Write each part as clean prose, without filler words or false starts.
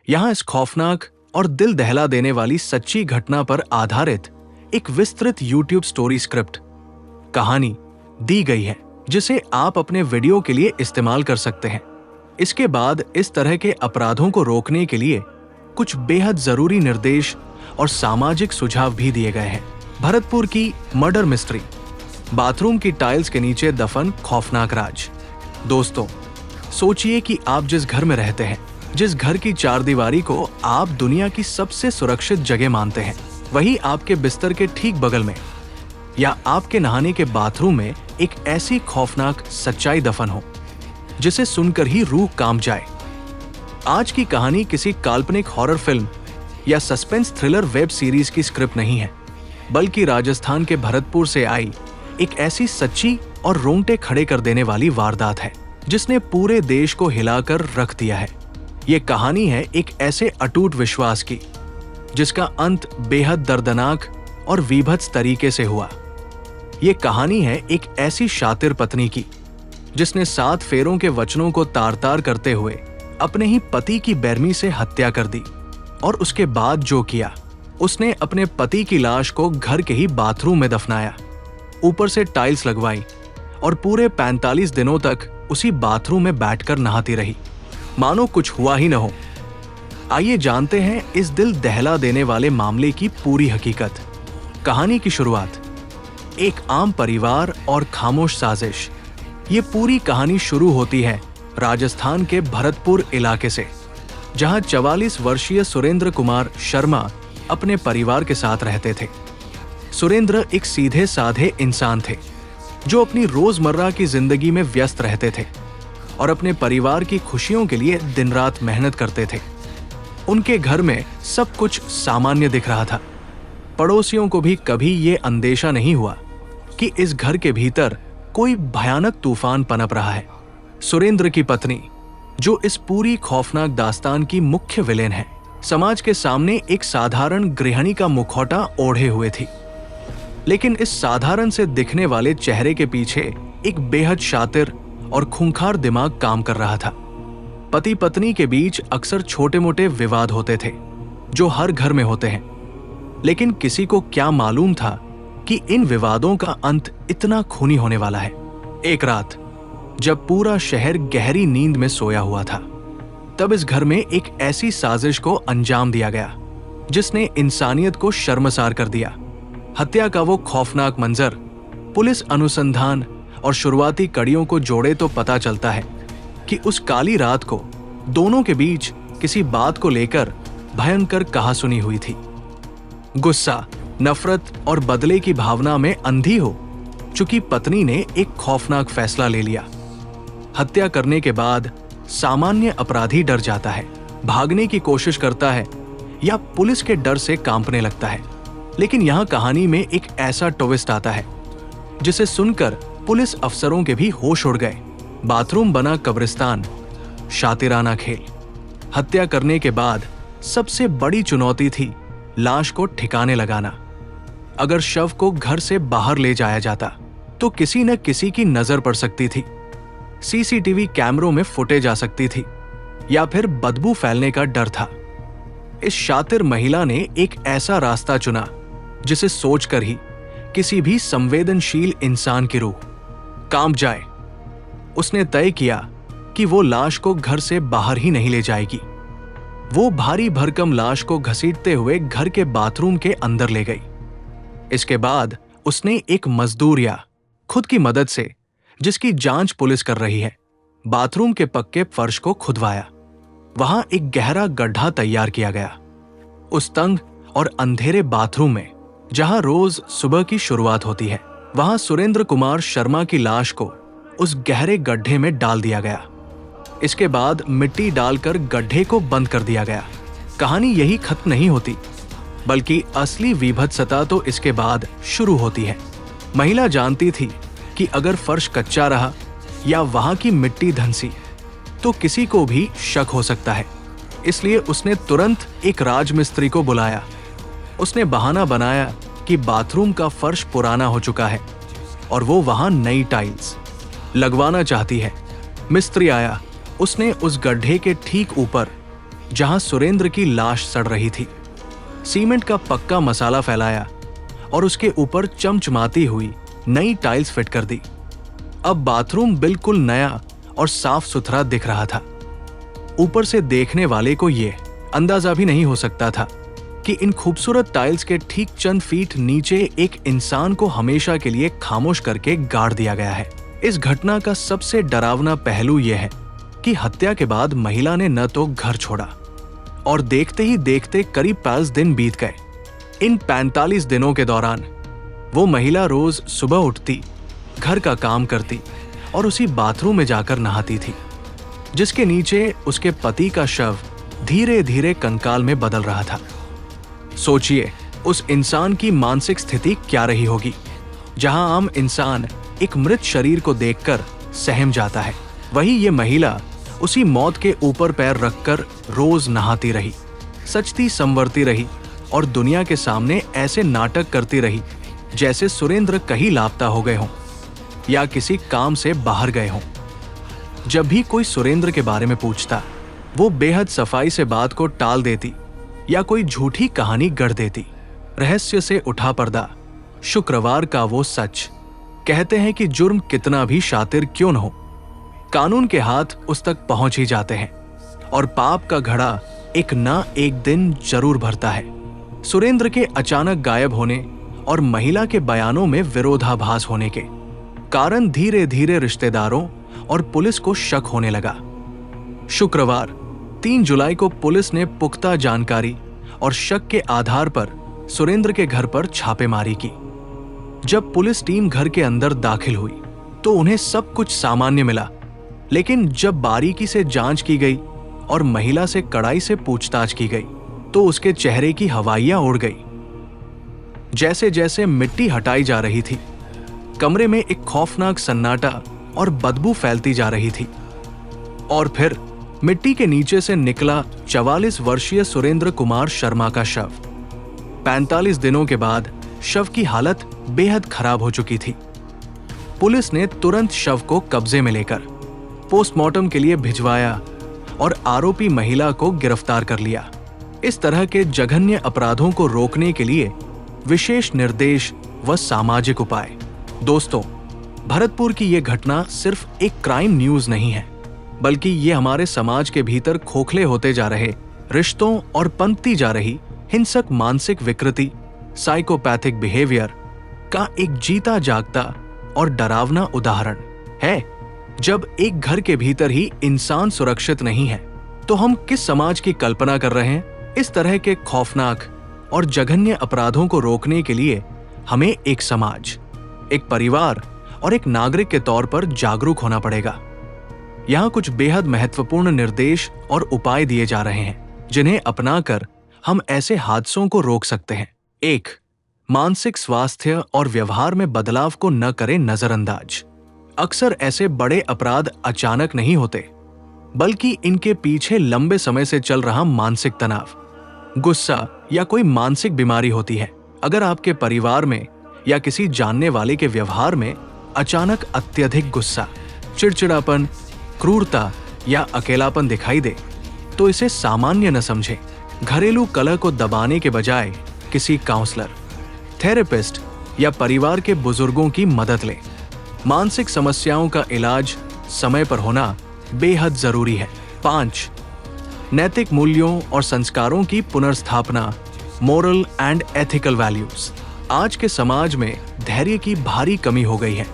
यहाँ इस खौफनाक और दिल दहला देने वाली सच्ची घटना पर आधारित एक विस्तृत यूट्यूब स्टोरी स्क्रिप्ट कहानी दी गई है, जिसे आप अपने वीडियो के लिए इस्तेमाल कर सकते हैं। इसके बाद इस तरह के अपराधों को रोकने के लिए कुछ बेहद जरूरी निर्देश और सामाजिक सुझाव भी दिए गए हैं। भरतपुर की मर्डर मिस्ट्री, बाथरूम की टाइल्स के नीचे दफन खौफनाक राज। दोस्तों, सोचिए कि आप जिस घर में रहते हैं, जिस घर की चारदीवारी को आप दुनिया की सबसे सुरक्षित जगह मानते हैं, वही आपके बिस्तर के ठीक बगल में या आपके नहाने के बाथरूम में एक ऐसी खौफनाक सच्चाई दफन हो जिसे सुनकर ही रूह कांप जाए। आज की कहानी किसी काल्पनिक हॉरर फिल्म या सस्पेंस थ्रिलर वेब सीरीज की स्क्रिप्ट नहीं है, बल्कि राजस्थान के भरतपुर से आई एक ऐसी सच्ची और रोंगटे खड़े कर देने वाली वारदात है जिसने पूरे देश को हिलाकर रख दिया है। ये कहानी है एक ऐसे अटूट विश्वास की जिसका अंत बेहद दर्दनाक और वीभत्स तरीके से हुआ। ये कहानी है एक ऐसी शातिर पत्नी की जिसने 7 फेरों के वचनों को तार-तार करते हुए अपने ही पति की बेरहमी से हत्या कर दी, और उसके बाद जो किया, उसने अपने पति की लाश को घर के ही बाथरूम में दफनाया, ऊपर से टाइल्स लगवाई और पूरे 45 दिनों तक उसी बाथरूम में बैठकर नहाती रही, मानो कुछ हुआ ही न हो। आइए जानते हैं इस दिल दहला देने वाले मामले की पूरी हकीकत। कहानी की शुरुआत एक आम परिवार और खामोश साजिश। ये पूरी कहानी शुरू होती है राजस्थान के भरतपुर इलाके से, जहां 44 वर्षीय सुरेंद्र कुमार शर्मा अपने परिवार के साथ रहते थे। सुरेंद्र एक सीधे साधे इंसान थे जो अपनी रोजमर्रा की जिंदगी में व्यस्त रहते थे और अपने परिवार की खुशियों के लिए दिन रात मेहनत करते थे। उनके घर में सब कुछ सामान्य दिख रहा था। पड़ोसियों को भी कभी ये अंदेशा नहीं हुआ कि इस घर के भीतर कोई भयानक तूफान पनप रहा है। सुरेंद्र की पत्नी, जो इस पूरी खौफनाक दास्तान की मुख्य विलेन है, समाज के सामने एक साधारण गृहिणी का मुखौटा ओढ़े हुए थी, लेकिन इस साधारण से दिखने वाले चेहरे के पीछे एक बेहद शातिर और खूंखार दिमाग काम कर रहा था। पति पत्नी के बीच अक्सर छोटे मोटे विवाद होते थे, जो हर घर में होते हैं, लेकिन किसी को क्या मालूम था कि इन विवादों का अंत इतना खूनी होने वाला है। एक रात जब पूरा शहर गहरी नींद में सोया हुआ था, तब इस घर में एक ऐसी साजिश को अंजाम दिया गया जिसने इंसानियत को शर्मसार कर दिया। हत्या का वो खौफनाक मंजर पुलिस अनुसंधान और शुरुआती कड़ियों को जोड़े तो पता चलता है कि उस काली रात को दोनों के बीच किसी बात को लेकर भयंकर कहासुनी हुई थी। गुस्सा, नफरत और बदले की भावना में अंधी हो चुकी पत्नी ने एक खौफनाक फैसला ले लिया। हत्या करने के बाद सामान्य अपराधी डर जाता है, भागने की कोशिश करता है या पुलिस के डर से कांपने लगता है, लेकिन यहाँ कहानी में एक ऐसा ट्विस्ट आता है जिसे सुनकर पुलिस अफसरों के भी होश उड़ गए। बाथरूम बना कब्रिस्तान, शातिराना खेल। हत्या करने के बाद सबसे बड़ी चुनौती थी लाश को ठिकाने लगाना। अगर शव को घर से बाहर ले जाया जाता तो किसी न किसी की नजर पड़ सकती थी, सीसीटीवी कैमरों में फुटेज आ सकती थी, या फिर बदबू फैलने का डर था। इस शातिर महिला ने एक ऐसा रास्ता चुना जिसे सोचकर ही किसी भी संवेदनशील इंसान की रूह कांप जाए। उसने तय किया कि वो लाश को घर से बाहर ही नहीं ले जाएगी। वो भारी भरकम लाश को घसीटते हुए घर के बाथरूम के अंदर ले गई। इसके बाद उसने एक मजदूर या खुद की मदद से, जिसकी जांच पुलिस कर रही है, बाथरूम के पक्के फर्श को खुदवाया। वहां एक गहरा गड्ढा तैयार किया गया। उस तंग और अंधेरे बाथरूम में, जहां रोज सुबह की शुरुआत होती है, वहां सुरेंद्र कुमार शर्मा की लाश को उस गहरे गड्ढे में डाल दिया गया। इसके बाद मिट्टी डालकर गड्ढे को बंद कर दिया गया। कहानी यही खत्म नहीं होती, बल्कि असली वीभत्सता तो इसके बाद शुरू होती है। महिला जानती थी कि अगर फर्श कच्चा रहा या वहां की मिट्टी धंसी तो किसी को भी शक हो सकता है। इसलिए उसने तुरंत एक राजमिस्त्री को बुलाया। उसने बहाना बनाया कि बाथरूम का फर्श पुराना हो चुका है और वो वहां नई टाइल्स लगवाना चाहती है। मिस्त्री आया। उसने उस गड्ढे के ठीक ऊपर जहां सुरेंद्र की लाश सड़ रही थी। सीमेंट का पक्का मसाला फैलाया और उसके ऊपर चमचमाती हुई नई टाइल्स फिट कर दी। अब बाथरूम बिल्कुल नया और साफ सुथरा दिख रहा था। ऊपर से देखने वाले को यह अंदाजा भी नहीं हो सकता था कि इन खूबसूरत टाइल्स के ठीक चंद फीट नीचे एक इंसान को हमेशा के लिए खामोश करके गाड़ दिया गया है। इस घटना का सबसे डरावना पहलू यह है कि हत्या के बाद महिला ने न तो घर छोड़ा और देखते ही देखते करीब 5 दिन बीत गए। इन 45 दिनों के दौरान वो महिला रोज सुबह उठती, घर का काम करती और उसी बाथरूम में जाकर नहाती थी, जिसके नीचे उसके पति का शव धीरे धीरे कंकाल में बदल रहा था। सोचिए उस इंसान की मानसिक स्थिति क्या रही होगी, जहां आम इंसान एक मृत शरीर को देखकर सहम जाता है, वही ये महिला उसी मौत के ऊपर पैर रखकर रोज नहाती रही, सचती संवरती रही और दुनिया के सामने ऐसे नाटक करती रही जैसे सुरेंद्र कहीं लापता हो गए हों या किसी काम से बाहर गए हों। जब भी कोई सुरेंद्र के बारे में पूछता, वो बेहद सफाई से बात को टाल देती या कोई झूठी कहानी गढ़ देती। रहस्य से उठा पर्दा, शुक्रवार का वो सच। कहते हैं कि जुर्म कितना भी शातिर क्यों न हो, कानून के हाथ उस तक पहुंच ही जाते हैं और पाप का घड़ा एक ना एक दिन जरूर भरता है। सुरेंद्र के अचानक गायब होने और महिला के बयानों में विरोधाभास होने के कारण धीरे धीरे रिश्तेदारों और पुलिस को शक होने लगा। शुक्रवार 3 जुलाई को पुलिस ने पुख्ता जानकारी और शक के आधार पर सुरेंद्र के घर पर छापेमारी की। जब पुलिस टीम घर के अंदर दाखिल हुई तो उन्हें सब कुछ सामान्य मिला, लेकिन जब बारीकी से जांच की गई और महिला से कड़ाई से पूछताछ की गई तो उसके चेहरे की हवाइयां उड़ गई। जैसे जैसे मिट्टी हटाई जा रही थी, कमरे में एक खौफनाक सन्नाटा और बदबू फैलती जा रही थी। और फिर मिट्टी के नीचे से निकला 44 वर्षीय सुरेंद्र कुमार शर्मा का शव। 45 दिनों के बाद शव की हालत बेहद खराब हो चुकी थी। पुलिस ने तुरंत शव को कब्जे में लेकर पोस्टमार्टम के लिए भिजवाया और आरोपी महिला को गिरफ्तार कर लिया। इस तरह के जघन्य अपराधों को रोकने के लिए विशेष निर्देश व सामाजिक उपाय। दोस्तों, भरतपुर की यह घटना सिर्फ एक क्राइम न्यूज नहीं है, बल्कि ये हमारे समाज के भीतर खोखले होते जा रहे रिश्तों और पनपती जा रही हिंसक मानसिक विकृति, साइकोपैथिक बिहेवियर का एक जीता जागता और डरावना उदाहरण है। जब एक घर के भीतर ही इंसान सुरक्षित नहीं है, तो हम किस समाज की कल्पना कर रहे हैं? इस तरह के खौफनाक और जघन्य अपराधों को रोकने के लिए हमें एक समाज, एक परिवार और एक नागरिक के तौर पर जागरूक होना पड़ेगा। यहाँ कुछ बेहद महत्वपूर्ण निर्देश और उपाय दिए जा रहे हैं, जिन्हें अपनाकर हम ऐसे हादसों को रोक सकते हैं। 1. मानसिक स्वास्थ्य और व्यवहार में बदलाव को न करें नजरअंदाज। अक्सर ऐसे बड़े अपराध अचानक नहीं होते, बल्कि इनके पीछे लंबे समय से चल रहा मानसिक तनाव, गुस्सा या कोई मानसिक बीमारी होती है। अगर आपके परिवार में या किसी जानने वाले के व्यवहार में अचानक अत्यधिक गुस्सा, चिड़चिड़ापन, क्रूरता या अकेलापन दिखाई दे, तो इसे सामान्य न समझें। घरेलू कलह को दबाने के बजाय किसी काउंसलर, थेरेपिस्ट या परिवार के बुजुर्गों की मदद लें। मानसिक समस्याओं का इलाज समय पर होना बेहद जरूरी है। 5. नैतिक मूल्यों और संस्कारों की पुनर्स्थापना, मोरल एंड एथिकल वैल्यूज। आज के समाज में धैर्य की भारी कमी हो गई है।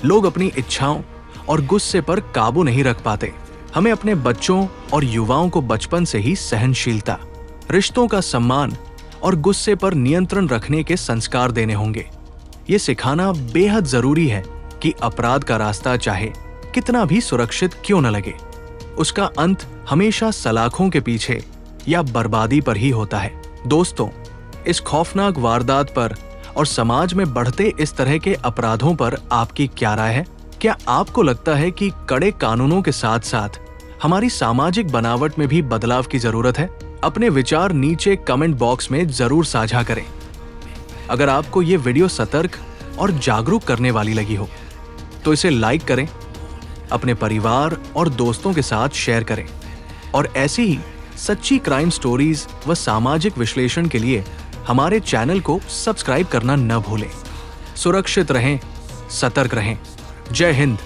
लोग अपनी इच्छाओं और गुस्से पर काबू नहीं रख पाते। हमें अपने बच्चों और युवाओं को बचपन से ही सहनशीलता, रिश्तों का सम्मान और गुस्से पर नियंत्रण रखने के संस्कार देने होंगे। ये सिखाना बेहद जरूरी है कि अपराध का रास्ता चाहे कितना भी सुरक्षित क्यों न लगे, उसका अंत हमेशा सलाखों के पीछे या बर्बादी पर ही होता है। दोस्तों, इस खौफनाक वारदात पर और समाज में बढ़ते इस तरह के अपराधों पर आपकी क्या राय है? क्या आपको लगता है कि कड़े कानूनों के साथ साथ हमारी सामाजिक बनावट में भी बदलाव की जरूरत है? अपने विचार नीचे कमेंट बॉक्स में जरूर साझा करें। अगर आपको ये वीडियो सतर्क और जागरूक करने वाली लगी हो तो इसे लाइक करें, अपने परिवार और दोस्तों के साथ शेयर करें और ऐसी ही सच्ची क्राइम स्टोरीज व सामाजिक विश्लेषण के लिए हमारे चैनल को सब्सक्राइब करना न भूलें। सुरक्षित रहें, सतर्क रहें। जय हिंद।